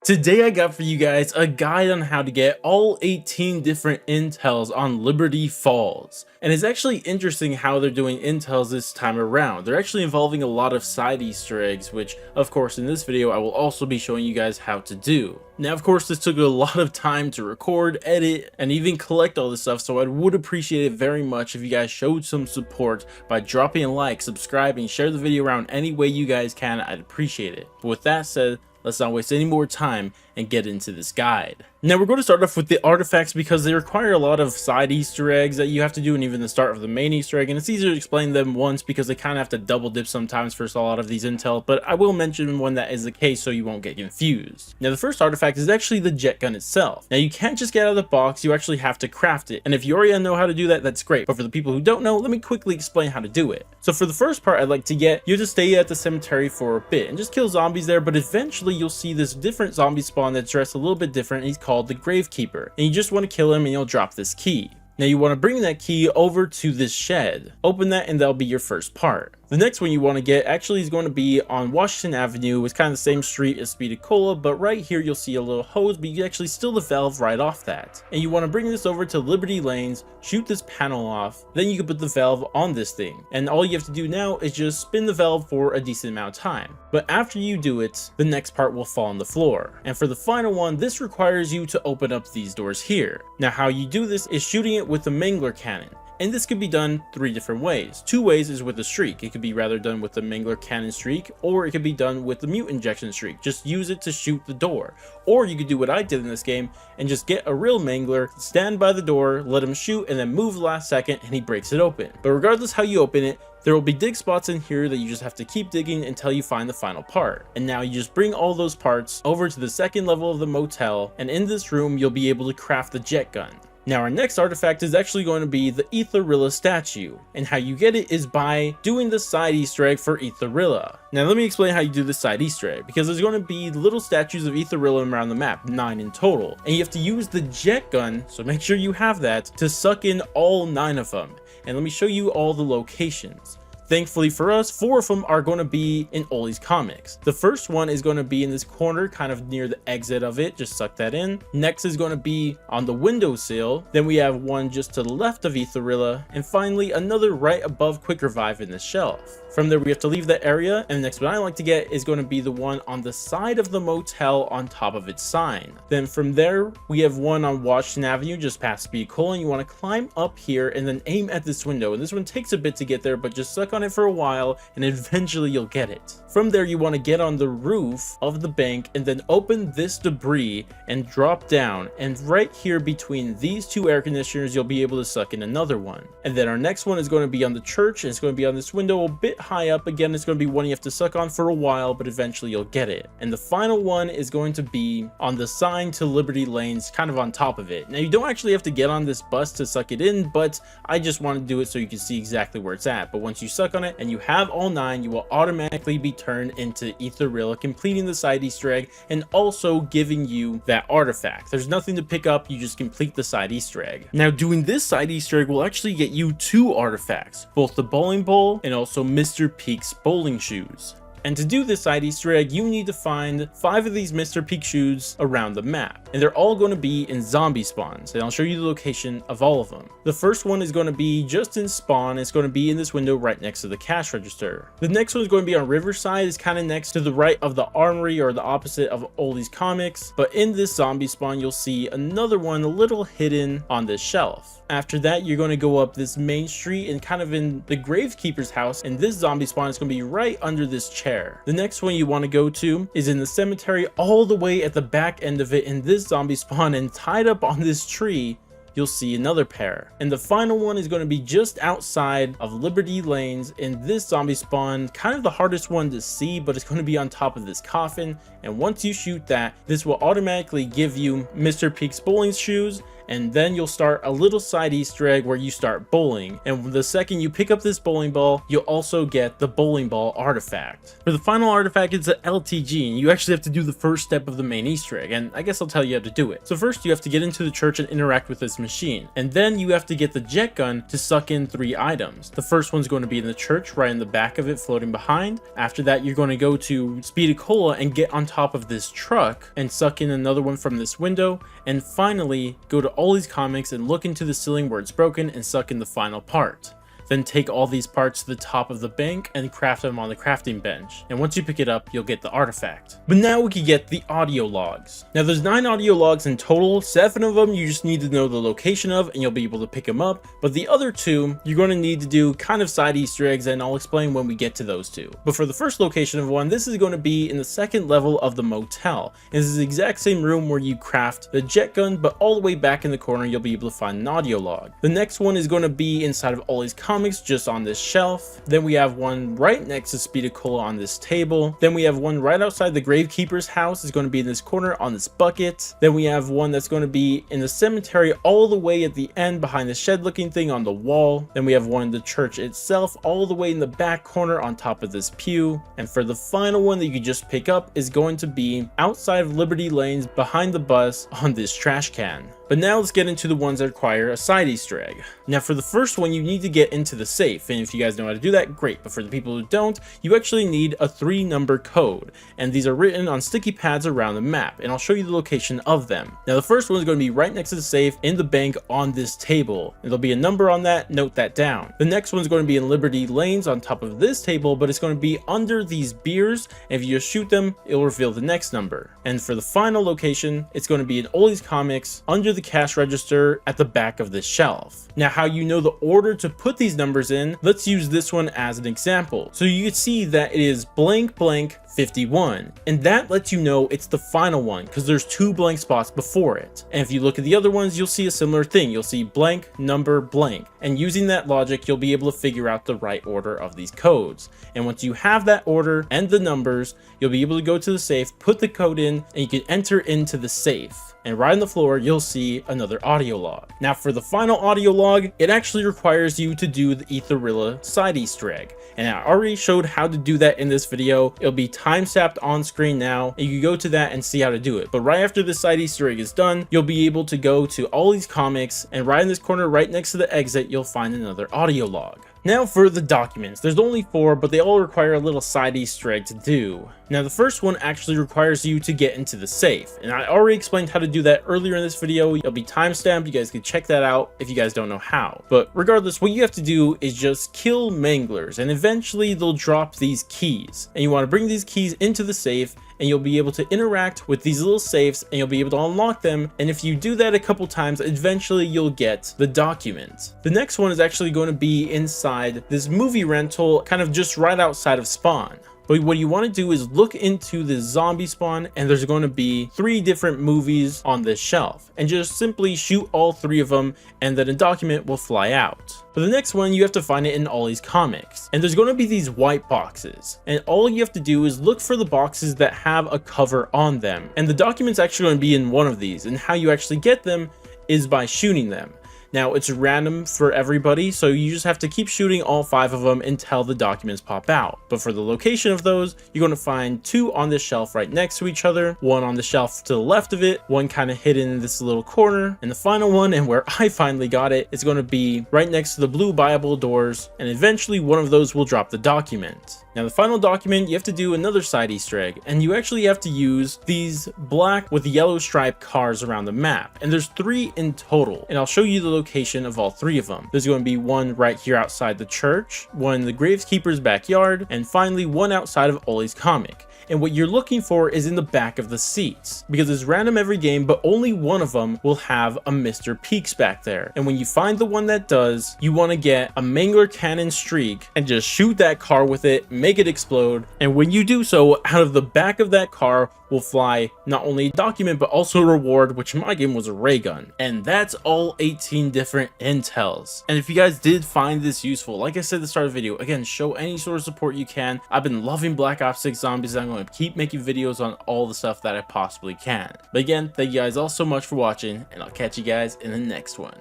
Today I got for you guys a guide on how to get all 18 different intels on Liberty Falls. And it's actually interesting how they're doing intels this time around. They're actually involving a lot of side Easter eggs, which of course in this video I will also be showing you guys how to do. Now of course this took a lot of time to record, edit, and even collect all this stuff, so I would appreciate it very much if you guys showed some support by dropping a like, subscribing, share the video around any way you guys can. I'd appreciate it. But with that said, let's not waste any more time and get into this guide. Now we're going to start off with the artifacts because they require a lot of side Easter eggs that you have to do, and even the start of the main Easter egg, and it's easier to explain them once because they kind of have to double dip sometimes for a lot of these intel, but I will mention when that is the case so you won't get confused. Now the first artifact is actually the jet gun itself. Now you can't just get out of the box, you actually have to craft it, and if you already know how to do that, that's great, but for the people who don't know, let me quickly explain how to do it. So for the first part I'd like to get you to stay at the cemetery for a bit and just kill zombies there, but eventually you'll see this different zombie spawn that's dressed a little bit different, and he's called the Gravekeeper. And you just want to kill him and you'll drop this key. Now you want to bring that key over to this shed, open that, and that'll be your first part. The next one you want to get actually is going to be on Washington Avenue. It's kind of the same street as Speedy Cola, but right here you'll see a little hose, but you can actually steal the valve right off that. And you want to bring this over to Liberty Lanes, shoot this panel off, then you can put the valve on this thing. And all you have to do now is just spin the valve for a decent amount of time. But after you do it, the next part will fall on the floor. And for the final one, this requires you to open up these doors here. Now how you do this is shooting it with the Mangler cannon. And this could be done 3 different ways. 2 ways is with the streak. It could be rather done with the Mangler cannon streak, or it could be done with the mute injection streak. Just use it to shoot the door. Or you could do what I did in this game and just get a real Mangler, stand by the door, let him shoot, and then move last second and he breaks it open. But regardless how you open it, there will be dig spots in here that you just have to keep digging until you find the final part. And now you just bring all those parts over to the second level of the motel, and in this room you'll be able to craft the jet gun. Now our next artifact is actually going to be the Aetherella statue, and how you get it is by doing the side Easter egg for Aetherella. Now let me explain how you do this side Easter egg, because there's going to be little statues of Aetherella around the map, 9 in total, and you have to use the jet gun, so make sure you have that, to suck in all 9 of them. And let me show you all the locations. Thankfully for us, 4 of them are going to be in Ollie's comics. The first one is going to be in this corner, kind of near the exit of it. Just suck that in. Next is going to be on the windowsill. Then we have one just to the left of Aetherella. And finally, another right above Quick Revive in the shelf. From there, we have to leave that area. And the next one I like to get is going to be the one on the side of the motel on top of its sign. Then from there, we have one on Washington Avenue, just past Speed Colon. You want to climb up here and then aim at this window. And this one takes a bit to get there, but just suck on it for a while and eventually you'll get it. From there you want to get on the roof of the bank and then open this debris and drop down, and right here between these 2 air conditioners you'll be able to suck in another one. And then our next one is going to be on the church, and it's going to be on this window a bit high up. Again, it's going to be one you have to suck on for a while, but eventually you'll get it. And the final one is going to be on the sign to Liberty Lanes, kind of on top of it. Now you don't actually have to get on this bus to suck it in, but I just want to do it so you can see exactly where it's at. But once you suck on it and you have all 9, you will automatically be turned into Aetherella, completing the side Easter egg and also giving you that artifact. There's nothing to pick up, you just complete the side Easter egg. Now doing this side Easter egg will actually get you 2 artifacts, both the bowling ball and also Mr. Peak's bowling shoes. And to do this side Easter egg, you need to find 5 of these Mr. Peak shoes around the map. And they're all going to be in zombie spawns. And I'll show you the location of all of them. The first one is going to be just in spawn. It's going to be in this window right next to the cash register. The next one is going to be on Riverside. It's kind of next to the right of the armory, or the opposite of Ollie's comics. But in this zombie spawn, you'll see another one a little hidden on this shelf. After that, you're going to go up this main street and kind of in the Gravekeeper's house. And this zombie spawn is going to be right under this chair. The next one you want to go to is in the cemetery, all the way at the back end of it in this zombie spawn, and tied up on this tree you'll see another pair. And the final one is going to be just outside of Liberty Lanes in this zombie spawn, kind of the hardest one to see, but it's going to be on top of this coffin. And once you shoot that, this will automatically give you Mr. Peak's bowling shoes, and then you'll start a little side Easter egg where you start bowling. And the second you pick up this bowling ball, you'll also get the bowling ball artifact. For the final artifact, it's an LTG, and you actually have to do the first step of the main Easter egg, and I guess I'll tell you how to do it. So first you have to get into the church and interact with this machine, and then you have to get the jet gun to suck in 3 items. The first one's going to be in the church, right in the back of it, floating behind. After that, you're going to go to Speedy Cola and get on top top of this truck and suck in another one from this window, and finally go to Ollie's Comics and look into the ceiling where it's broken and suck in the final part. Then take all these parts to the top of the bank and craft them on the crafting bench. And once you pick it up, you'll get the artifact. But now we can get the audio logs. Now there's 9 audio logs in total. 7 of them you just need to know the location of and you'll be able to pick them up. But the other 2, you're going to need to do kind of side Easter eggs, and I'll explain when we get to those 2. But for the first location of one, this is going to be in the 2nd level of the motel. And this is the exact same room where you craft the jet gun, but all the way back in the corner you'll be able to find an audio log. The next one is going to be inside of Ollie's Comics, just on this shelf. Then we have one right next to Speedicola on this table. Then we have one right outside the Gravekeeper's house. It's going to be in this corner on this bucket. Then we have one that's going to be in the cemetery all the way at the end behind the shed looking thing on the wall. Then we have one in the church itself all the way in the back corner on top of this pew. And for the final one that you can just pick up is going to be outside of Liberty Lanes behind the bus on this trash can. But now let's get into the ones that require a side Easter egg. Now for the first one, you need to get into the safe, and if you guys know how to do that, great. But for the people who don't, you actually need a 3-number code, and these are written on sticky pads around the map, and I'll show you the location of them. Now the first one is going to be right next to the safe in the bank on this table, and there'll be a number on that, note that down. The next one is going to be in Liberty Lanes on top of this table, but it's going to be under these beers, and if you just shoot them, it'll reveal the next number. And for the final location, it's going to be in Ollie's Comics under the cash register at the back of this shelf. Now how you know the order to put these numbers in, let's use this one as an example. So you can see that it is blank blank 51, and that lets you know it's the final one because there's 2 blank spots before it. And if you look at the other ones, you'll see a similar thing. You'll see blank number blank, and using that logic you'll be able to figure out the right order of these codes. And once you have that order and the numbers, you'll be able to go to the safe, put the code in, and you can enter into the safe. And right on the floor you'll see another audio log. Now for the final audio log, it actually requires you to do the Aetherella side Easter egg, and I already showed how to do that in this video. It'll be time-stamped on screen now, and you can go to that and see how to do it. But right after this side Easter egg is done, you'll be able to go to Ollie's Comics, and right in this corner right next to the exit you'll find another audio log. Now for the documents, there's only 4, but they all require a little side Easter egg to do. Now the first one actually requires you to get into the safe, and I already explained how to do that earlier in this video. It'll be timestamped, you guys can check that out if you guys don't know how. But regardless, what you have to do is just kill manglers, and eventually they'll drop these keys. And you want to bring these keys into the safe, and you'll be able to interact with these little safes, and you'll be able to unlock them. And if you do that a couple times, eventually you'll get the document. The next one is actually going to be inside this movie rental, kind of just right outside of spawn. But what you want to do is look into the zombie spawn, and there's going to be 3 different movies on this shelf, and just simply shoot all 3 of them, and then a document will fly out. For the next one, you have to find it in Ollie's Comics, and there's going to be these white boxes, and all you have to do is look for the boxes that have a cover on them, and the document's actually going to be in one of these, and how you actually get them is by shooting them. Now it's random for everybody, so you just have to keep shooting all 5 of them until the documents pop out. But for the location of those, you're going to find 2 on this shelf right next to each other, 1 on the shelf to the left of it, 1 kind of hidden in this little corner, and the final one, and where I finally got it, is going to be right next to the blue Bible doors, and eventually one of those will drop the document. Now the final document, you have to do another side Easter egg, and you actually have to use these black with yellow striped cars around the map, and there's 3 in total, and I'll show you the location of all 3 of them. There's going to be 1 right here outside the church, 1 in the Gravekeeper's backyard, and finally 1 outside of Ollie's Comic. And what you're looking for is in the back of the seats, because it's random every game, but only 1 of them will have a Mr. Peaks back there. And when you find the one that does, you want to get a Mangler Cannon Streak and just shoot that car with it, make it explode. And when you do so, out of the back of that car will fly not only a document, but also a reward, which in my game was a ray gun. And that's all 18 different intels. And if you guys did find this useful, like I said at the start of the video, again, show any sort of support you can. I've been loving Black Ops 6 Zombies. I'm going to keep making videos on all the stuff that I possibly can. But again, thank you guys all so much for watching, and I'll catch you guys in the next one.